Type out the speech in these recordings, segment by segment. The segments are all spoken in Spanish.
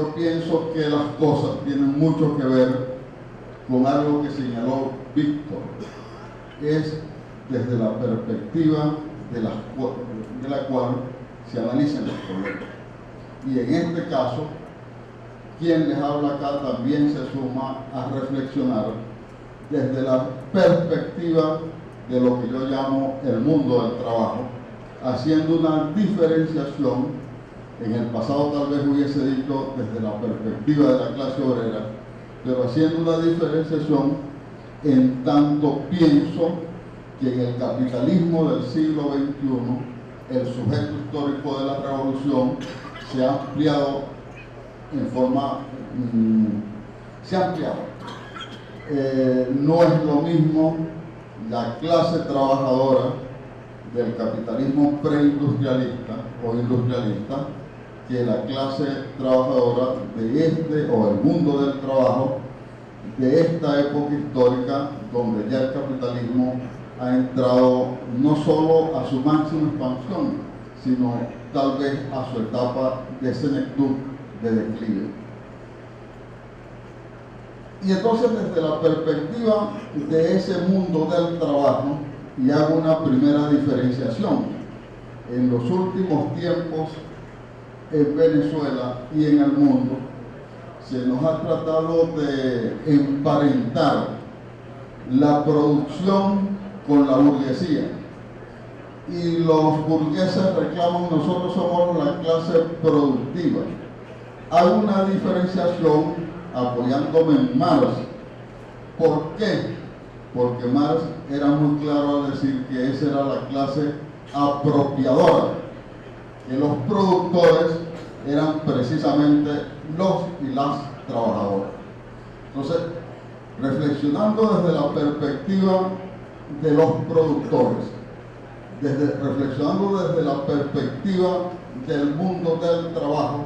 yo pienso que las cosas tienen mucho que ver con algo que señaló Víctor, es desde la perspectiva de la cual se analizan los problemas. Y en este caso, quien les habla acá también se suma a reflexionar desde la perspectiva de lo que yo llamo el mundo del trabajo, haciendo una diferenciación. En el pasado tal vez hubiese dicho desde la perspectiva de la clase obrera, pero haciendo una diferenciación en tanto pienso que en el capitalismo del siglo XXI el sujeto histórico de la revolución se ha ampliado en forma, no es lo mismo la clase trabajadora del capitalismo preindustrialista o industrialista que la clase trabajadora de el mundo del trabajo de esta época histórica, donde ya el capitalismo ha entrado no solo a su máxima expansión, sino tal vez a su etapa de senectud, de declive. Y entonces, desde la perspectiva de ese mundo del trabajo, y hago una primera diferenciación. En los últimos tiempos, en Venezuela y en el mundo, se nos ha tratado de emparentar la producción con la burguesía. Y los burgueses reclaman, nosotros somos la clase productiva. Hago una diferenciación apoyándome en Marx. ¿Por qué? Porque Marx era muy claro al decir que esa era la clase apropiadora, que los productores eran precisamente los y las trabajadoras. Entonces, reflexionando desde la perspectiva de los productores, reflexionando desde la perspectiva del mundo del trabajo,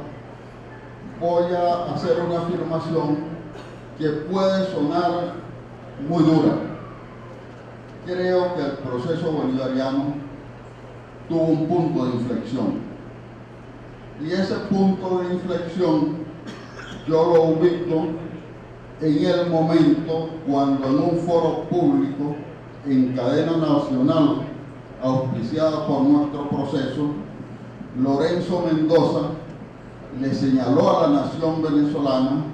voy a hacer una afirmación que puede sonar muy dura. Creo que el proceso bolivariano tuvo un punto de inflexión. Y ese punto de inflexión yo lo ubico en el momento cuando en un foro público en cadena nacional auspiciada por nuestro proceso, Lorenzo Mendoza le señaló a la nación venezolana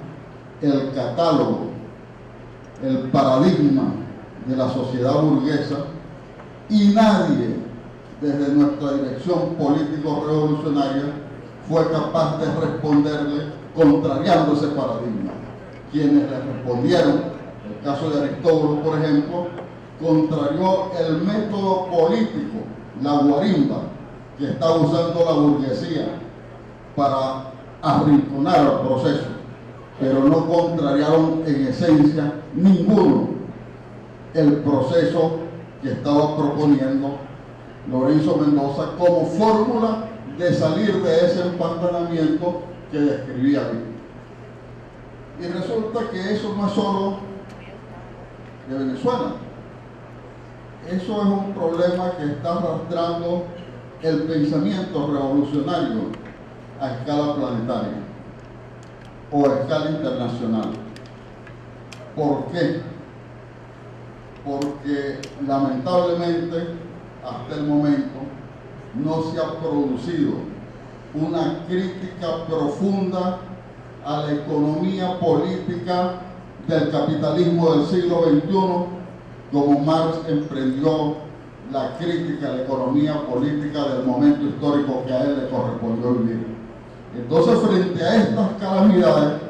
el catálogo, el paradigma de la sociedad burguesa, y nadie desde nuestra dirección político-revolucionaria fue capaz de responderle contrariando ese paradigma. Quienes le respondieron, el caso de Aristóbulo, por ejemplo, contrarió el método político, la guarimba, que está usando la burguesía para arrinconar el proceso, pero no contrariaron en esencia ninguno el proceso que estaba proponiendo Lorenzo Mendoza como fórmula de salir de ese empantanamiento que describía Víctor. Y resulta que eso no es solo de Venezuela. Eso es un problema que está arrastrando el pensamiento revolucionario a escala planetaria o a escala internacional. ¿Por qué? Porque lamentablemente hasta el momento no se ha producido una crítica profunda a la economía política del capitalismo del siglo XXI, como Marx emprendió la crítica a la economía política del momento histórico que a él le correspondió vivir. Entonces, frente a estas calamidades,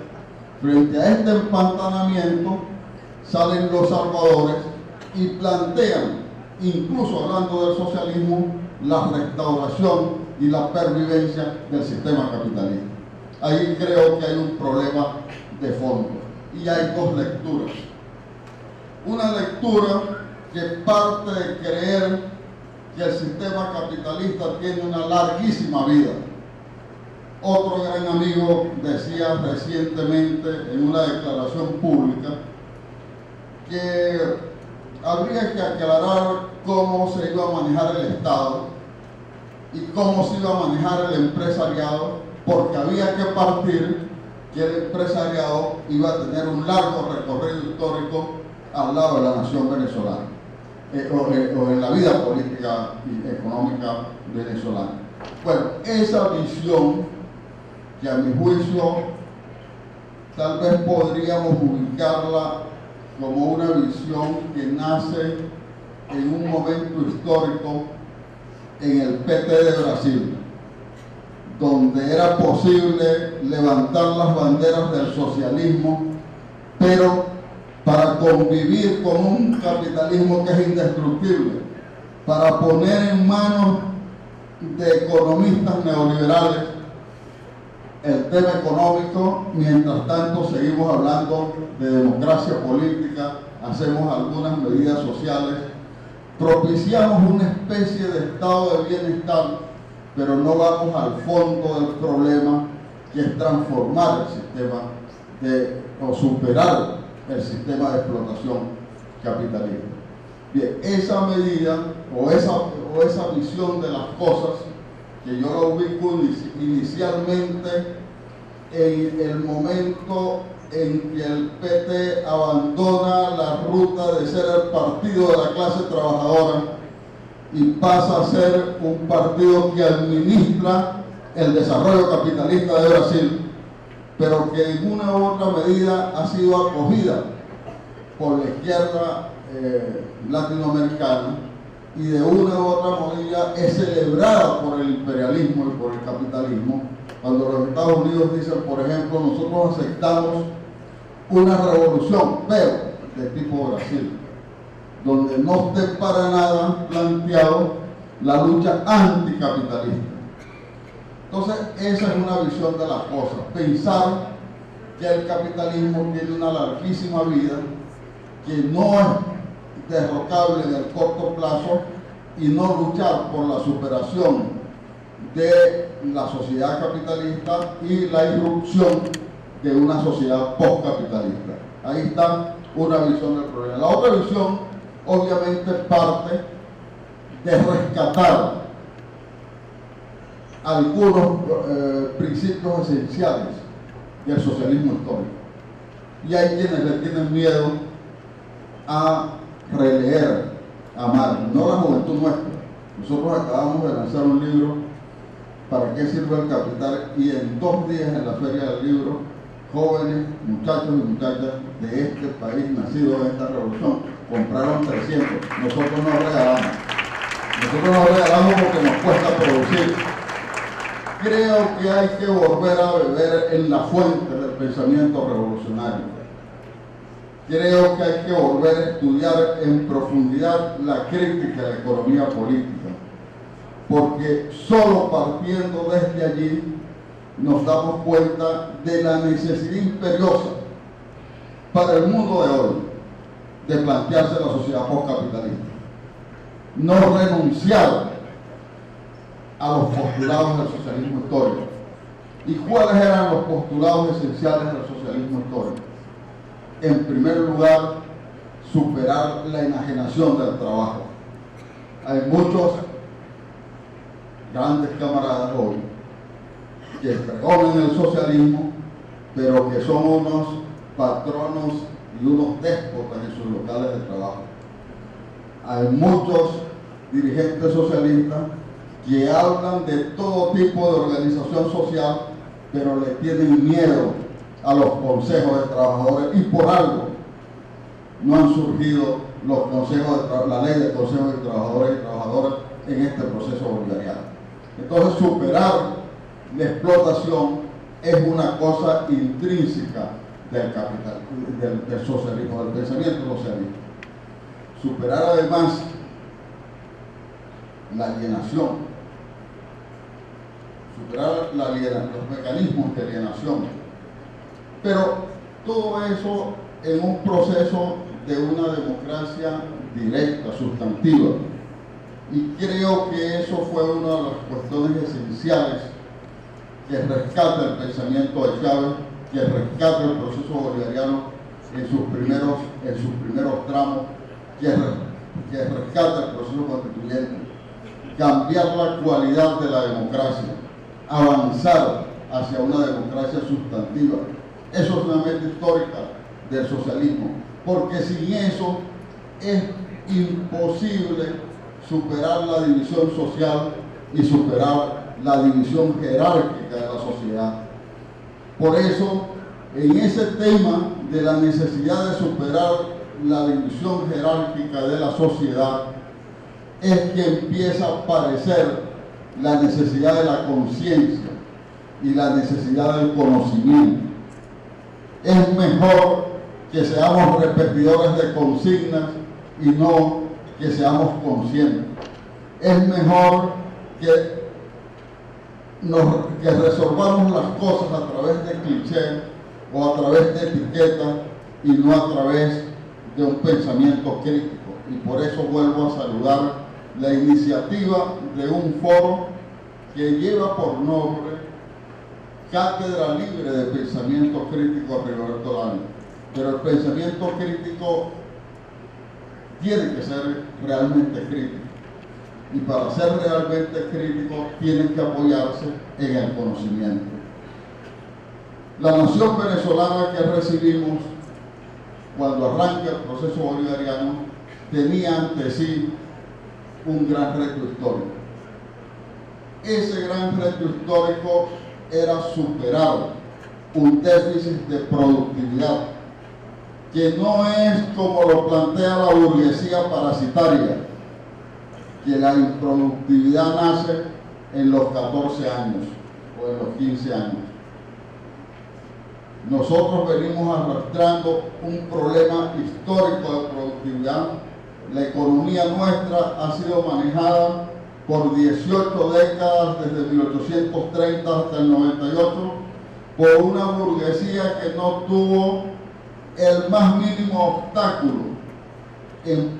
frente a este empantanamiento, salen los salvadores y plantean, incluso hablando del socialismo, la restauración y la pervivencia del sistema capitalista. Ahí creo que hay un problema de fondo y hay dos lecturas. Una lectura que parte de creer que el sistema capitalista tiene una larguísima vida. Otro gran amigo decía recientemente en una declaración pública que habría que aclarar cómo se iba a manejar el Estado y cómo se iba a manejar el empresariado, porque había que partir que el empresariado iba a tener un largo recorrido histórico al lado de la nación venezolana, o en la vida política y económica venezolana. Bueno, esa visión, que a mi juicio tal vez podríamos ubicarla como una visión que nace en un momento histórico en el PT de Brasil, donde era posible levantar las banderas del socialismo, pero para convivir con un capitalismo que es indestructible, para poner en manos de economistas neoliberales el tema económico. Mientras tanto seguimos hablando de democracia política, hacemos algunas medidas sociales, propiciamos una especie de estado de bienestar, pero no vamos al fondo del problema, que es transformar el sistema o superar el sistema de explotación capitalista. Bien, esa medida o esa visión de las cosas, que yo la ubico inicialmente en el momento en que el PT abandona la ruta de ser el partido de la clase trabajadora y pasa a ser un partido que administra el desarrollo capitalista de Brasil, pero que en una u otra medida ha sido acogida por la izquierda latinoamericana, y de una u otra manera es celebrada por el imperialismo y por el capitalismo. Cuando los Estados Unidos dicen, por ejemplo, nosotros aceptamos una revolución, pero de tipo Brasil, donde no esté para nada planteado la lucha anticapitalista. Entonces, esa es una visión de las cosas. Pensar que el capitalismo tiene una larguísima vida, que no es derrocable en el corto plazo, y no luchar por la superación de la sociedad capitalista y la irrupción de una sociedad postcapitalista. Ahí está una visión del problema. La otra visión, obviamente, parte de rescatar algunos principios esenciales del socialismo histórico. Y hay quienes le tienen miedo a releer a Marx, no la juventud nuestra. Nosotros acabamos de lanzar un libro, ¿Para qué sirve el capital? Y en 2 días en la Feria del Libro, jóvenes, muchachos y muchachas de este país, nacidos en esta revolución, compraron 300. Nosotros no regalamos. Nosotros no regalamos porque nos cuesta producir. Creo que hay que volver a beber en la fuente del pensamiento revolucionario. Creo que hay que volver a estudiar en profundidad la crítica de la economía política, porque solo partiendo desde allí nos damos cuenta de la necesidad imperiosa para el mundo de hoy de plantearse la sociedad postcapitalista. No renunciar a los postulados del socialismo histórico. ¿Y cuáles eran los postulados esenciales del socialismo histórico? En primer lugar, superar la enajenación del trabajo. Hay muchos grandes camaradas hoy que pregonan el socialismo, pero que son unos patronos y unos déspotas en sus locales de trabajo. Hay muchos dirigentes socialistas que hablan de todo tipo de organización social, pero le tienen miedo a los consejos de trabajadores, y por algo no han surgido los consejos la ley de consejos de trabajadores y trabajadoras en este proceso bolivariano. Entonces, superar la explotación es una cosa intrínseca del capital, del socialismo, del pensamiento socialista. Superar además la alienación, superar los mecanismos de alienación. Pero todo eso en un proceso de una democracia directa, sustantiva. Y creo que eso fue una de las cuestiones esenciales que rescata el pensamiento de Chávez, que rescata el proceso bolivariano en sus primeros tramos, que rescata el proceso constituyente. Cambiar la cualidad de la democracia, avanzar hacia una democracia sustantiva, Eso es una meta histórica del socialismo, porque sin eso es imposible superar la división social y superar la división jerárquica de la sociedad. Por eso, en ese tema de la necesidad de superar la división jerárquica de la sociedad, es que empieza a aparecer la necesidad de la conciencia y la necesidad del conocimiento. Es mejor que seamos repetidores de consignas y no que seamos conscientes. Es mejor que resolvamos las cosas a través de clichés o a través de etiquetas y no a través de un pensamiento crítico. Y por eso vuelvo a saludar la iniciativa de un foro que lleva por nombre Cátedra Libre de Pensamiento Crítico Rigoberto Lanes. Pero el pensamiento crítico tiene que ser realmente crítico. Y para ser realmente crítico tiene que apoyarse en el conocimiento. La nación venezolana que recibimos cuando arranca el proceso bolivariano tenía ante sí un gran reto histórico. Ese gran reto histórico era superar un déficit de productividad que no es como lo plantea la burguesía parasitaria, que la improductividad nace en los 14 años o en los 15 años. Nosotros venimos arrastrando un problema histórico de productividad. La economía nuestra ha sido manejada por 18 décadas, desde 1830 hasta el 98, por una burguesía que no tuvo el más mínimo obstáculo en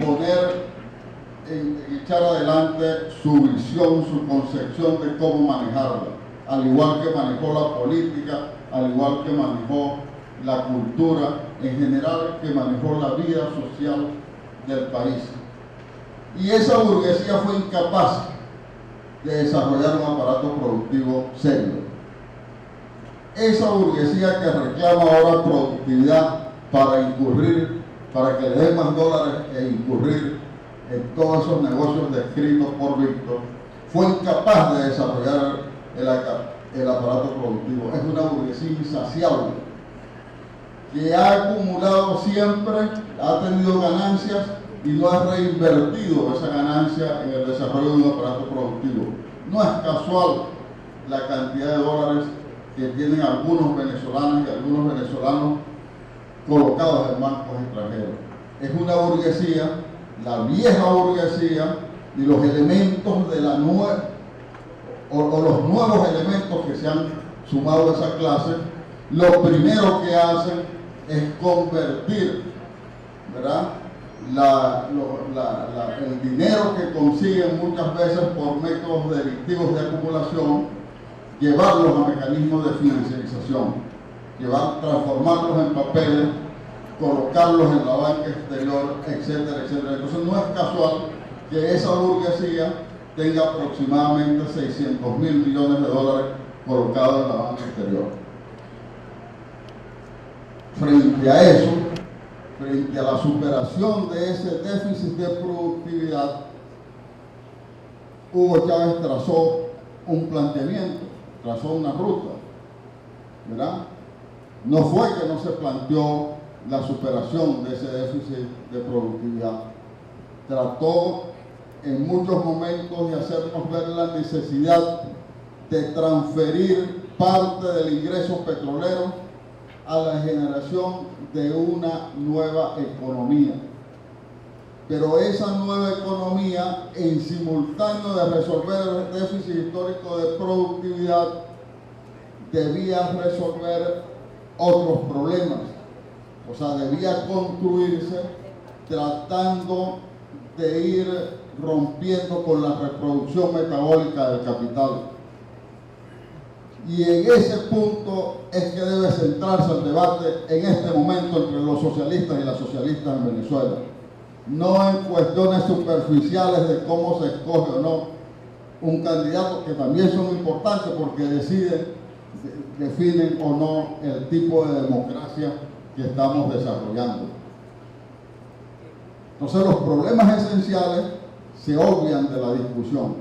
echar adelante su visión, su concepción de cómo manejarla, al igual que manejó la política, al igual que manejó la cultura, en general que manejó la vida social del país. Y esa burguesía fue incapaz de desarrollar un aparato productivo serio. Esa burguesía que reclama ahora productividad para que le den más dólares e incurrir en todos esos negocios descritos por Víctor, fue incapaz de desarrollar el aparato productivo. Es una burguesía insaciable que ha acumulado siempre, ha tenido ganancias y no ha reinvertido esa ganancia en el desarrollo de un aparato productivo. No es casual la cantidad de dólares que tienen algunos venezolanos y algunos venezolanos colocados en bancos extranjeros. Es una burguesía, la vieja burguesía, y los elementos de la nueva, o los nuevos elementos que se han sumado a esa clase, lo primero que hacen es convertir, ¿verdad?, el dinero que consiguen muchas veces por métodos delictivos de acumulación, llevarlos a mecanismos de financiarización, transformarlos en papeles, colocarlos en la banca exterior, etcétera, etcétera. Entonces no es casual que esa burguesía tenga aproximadamente 600.000 millones de dólares colocados en la banca exterior. Frente a eso, frente a la superación de ese déficit de productividad, Hugo Chávez trazó un planteamiento, trazó una ruta, ¿verdad? No fue que no se planteó la superación de ese déficit de productividad. Trató en muchos momentos de hacernos ver la necesidad de transferir parte del ingreso petrolero a la generación de una nueva economía. Pero esa nueva economía, en simultáneo de resolver el déficit histórico de productividad, debía resolver otros problemas. O sea, debía construirse tratando de ir rompiendo con la reproducción metabólica del capital. Y en ese punto es que debe centrarse el debate en este momento entre los socialistas y las socialistas en Venezuela. No en cuestiones superficiales de cómo se escoge o no un candidato, que también son importantes porque deciden definen o no el tipo de democracia que estamos desarrollando. Entonces los problemas esenciales se obvian de la discusión.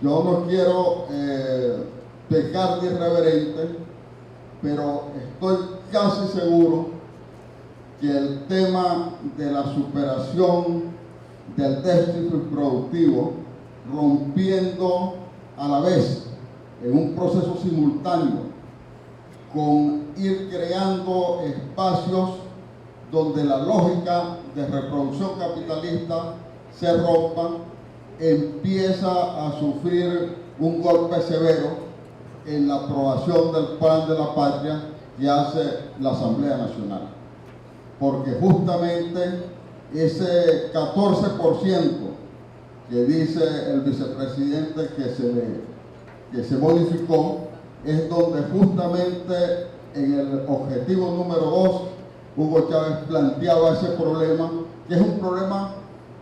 Yo no quiero pecar de irreverente, pero estoy casi seguro que el tema de la superación del déficit productivo, rompiendo a la vez en un proceso simultáneo con ir creando espacios donde la lógica de reproducción capitalista se rompa, empieza a sufrir un golpe severo en la aprobación del Plan de la Patria que hace la Asamblea Nacional. Porque justamente ese 14% que dice el vicepresidente que se modificó es donde justamente en el objetivo número 2 Hugo Chávez planteaba ese problema, que es un problema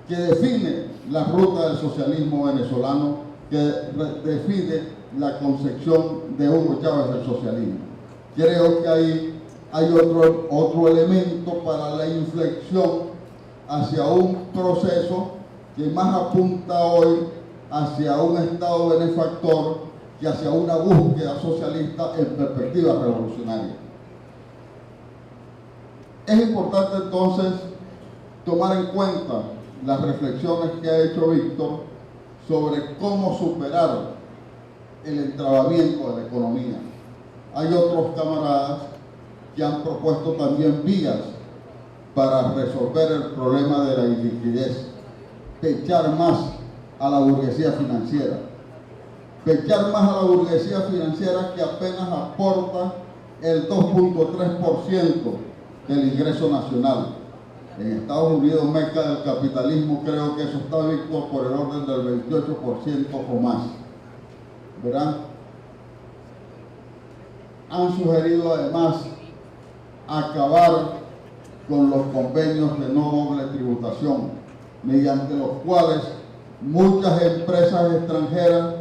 que define la ruta del socialismo venezolano, que define la concepción de Hugo Chávez del socialismo. Creo que ahí hay otro elemento para la inflexión hacia un proceso que más apunta hoy hacia un Estado benefactor que hacia una búsqueda socialista en perspectiva revolucionaria. Es importante entonces tomar en cuenta las reflexiones que ha hecho Víctor sobre cómo superar el entrabamiento de la economía. Hay otros camaradas que han propuesto también vías para resolver el problema de la iliquidez, pechar más a la burguesía financiera, pechar más a la burguesía financiera que apenas aporta el 2.3% del ingreso nacional. En Estados Unidos, meca del capitalismo, creo que eso está visto por el orden del 28% o más, ¿verdad? Han sugerido además acabar con los convenios de no doble tributación, mediante los cuales muchas empresas extranjeras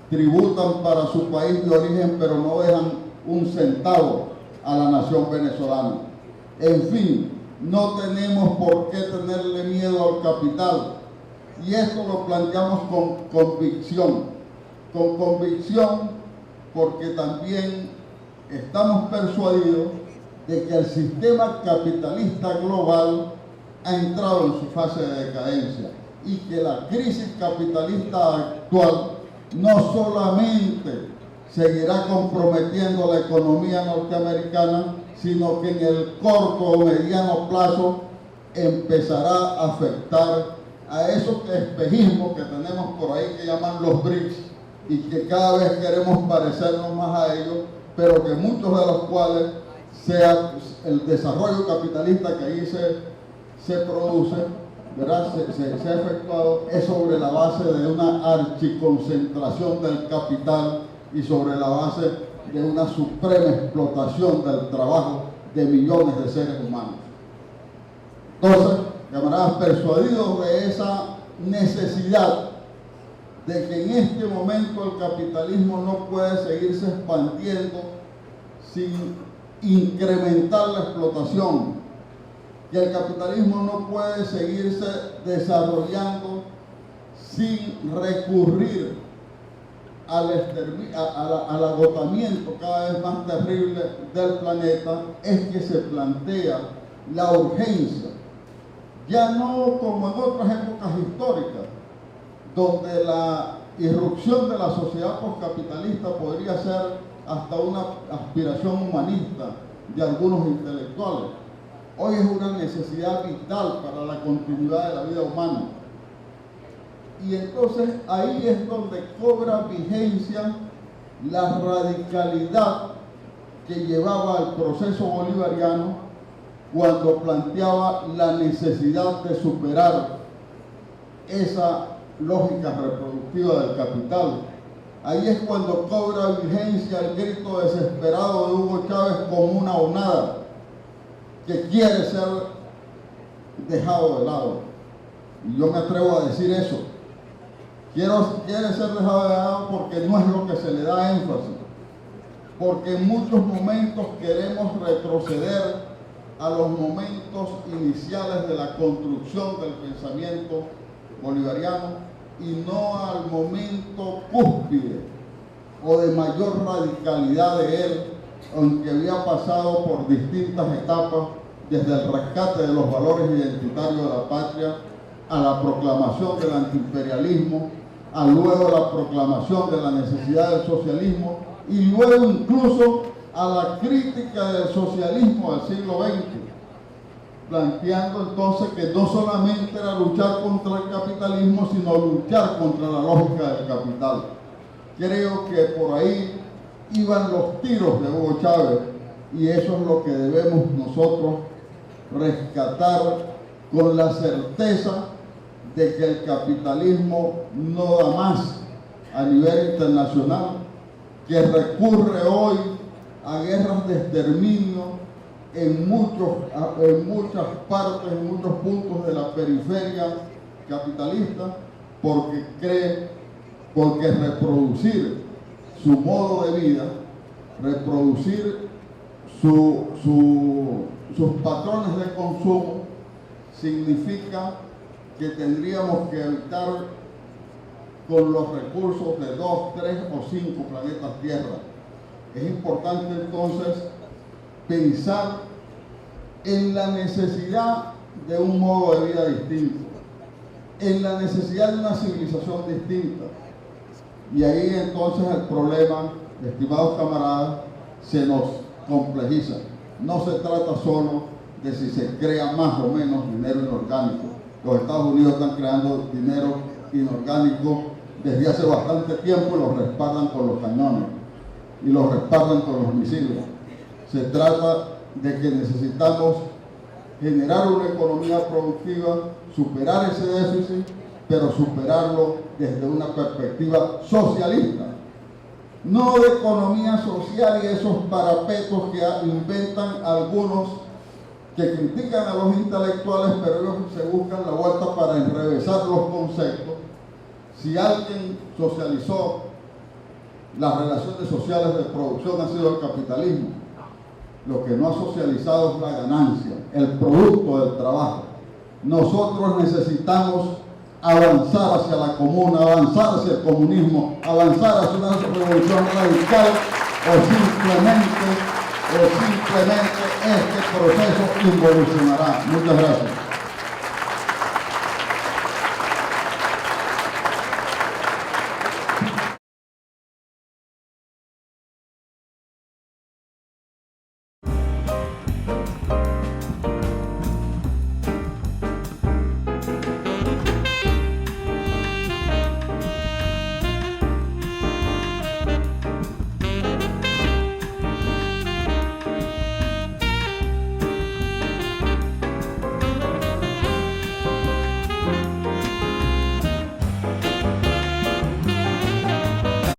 tributan para su país de origen, pero no dejan un centavo a la nación venezolana. En fin, no tenemos por qué tenerle miedo al capital, y esto lo planteamos con convicción porque también estamos persuadidos de que el sistema capitalista global ha entrado en su fase de decadencia y que la crisis capitalista actual no solamente seguirá comprometiendo la economía norteamericana, sino que en el corto o mediano plazo empezará a afectar a esos espejismos que tenemos por ahí que llaman los BRICS y que cada vez queremos parecernos más a ellos, pero que muchos de los cuales sea el desarrollo capitalista que ahí se produce, ¿verdad? Se ha efectuado, es sobre la base de una archiconcentración del capital y sobre la base de una suprema explotación del trabajo de millones de seres humanos. Entonces, camaradas, persuadidos de esa necesidad de que en este momento el capitalismo no puede seguirse expandiendo sin incrementar la explotación, que el capitalismo no puede seguirse desarrollando sin recurrir al agotamiento cada vez más terrible del planeta, es que se plantea la urgencia, ya no como en otras épocas históricas, donde la irrupción de la sociedad postcapitalista podría ser hasta una aspiración humanista de algunos intelectuales. Hoy es una necesidad vital para la continuidad de la vida humana. Y entonces ahí es donde cobra vigencia la radicalidad que llevaba al proceso bolivariano cuando planteaba la necesidad de superar esa lógica reproductiva del capital. Ahí es cuando cobra vigencia el grito desesperado de Hugo Chávez como una onada que quiere ser dejado de lado. Y yo me atrevo a decir eso, quiere ser dejado de lado porque no es lo que se le da énfasis. Porque en muchos momentos queremos retroceder a los momentos iniciales de la construcción del pensamiento bolivariano y no al momento cúspide o de mayor radicalidad de él, aunque había pasado por distintas etapas, desde el rescate de los valores identitarios de la patria, a la proclamación del antiimperialismo, a luego la proclamación de la necesidad del socialismo y luego incluso a la crítica del socialismo del siglo XX, planteando entonces que no solamente era luchar contra el capitalismo, sino luchar contra la lógica del capital. Creo que por ahí iban los tiros de Hugo Chávez y eso es lo que debemos nosotros rescatar con la certeza de que el capitalismo no da más a nivel internacional, que recurre hoy a guerras de exterminio en muchas partes, en muchos puntos de la periferia capitalista, porque reproducir su modo de vida, reproducir sus patrones de consumo, significa que tendríamos que evitar con los recursos de 2, 3 o 5 planetas Tierra. Es importante entonces pensar en la necesidad de un modo de vida distinto, en la necesidad de una civilización distinta. Y ahí entonces el problema, estimados camaradas, se nos complejiza. No se trata solo de si se crea más o menos dinero inorgánico. Los Estados Unidos están creando dinero inorgánico desde hace bastante tiempo y los respaldan con los cañones y los respaldan con los misiles. Se trata de que necesitamos generar una economía productiva, superar ese déficit, pero superarlo desde una perspectiva socialista, no de economía social y esos parapetos que inventan algunos que critican a los intelectuales, pero ellos se buscan la vuelta para enrevesar los conceptos. Si alguien socializó las relaciones sociales de producción ha sido el capitalismo. Lo que no ha socializado es la ganancia, el producto del trabajo. Nosotros necesitamos avanzar hacia la comuna, avanzar hacia el comunismo, avanzar hacia una revolución radical o simplemente este proceso involucionará. Muchas gracias.